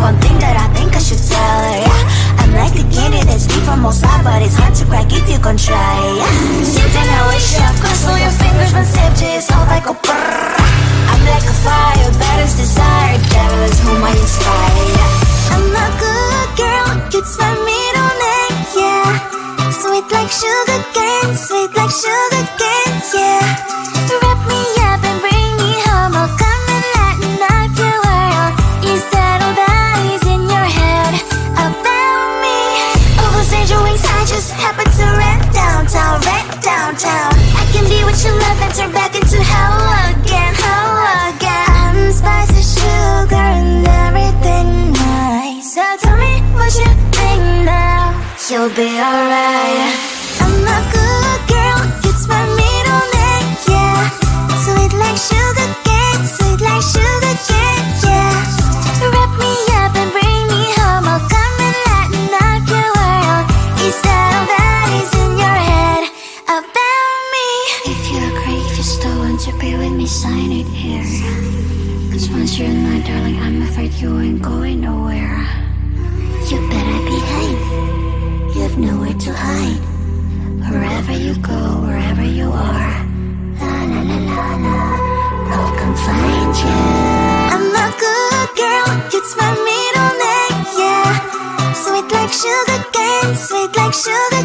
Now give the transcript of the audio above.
one thing that I think I should tell her, yeah. I'm like the candy that's deep from outside, but it's hard to crack if you can try, yeah. Sitting I wish I've crossed all your fingers when safety is off, I go brrrr. I'm like a fire, baddest desire, devil is whom I inspire, yeah. I'm a good girl, it's my middle name, yeah. Sweet like sugar cane, sweet like sugar cane, yeah. Wrap me up and bring me home, I'll come and lighten up your world. Is that all that is in your head about me? Overstand your wings, I just happen to rent downtown, I can be what you love and turn back into hell again, I'm spice and sugar and everything nice. So tell me what you think now, you'll be alright. I'm a good girl, it's my middle name, yeah. Sweet like sugar cane, sweet like sugar cane, yeah. Wrap me up and bring me home, I'll come and lighten up your world. Is that all that is in your head about me? If you agree, if you still want to be with me, sign it here. Cause once you're in my darling, I'm afraid you ain't going nowhere. You better behave, you have nowhere to hide. Wherever you go, wherever you are, la la la la la, I'll come find you. I'm a good girl, it's my middle name, yeah. Sweet like sugar cane, sweet like sugar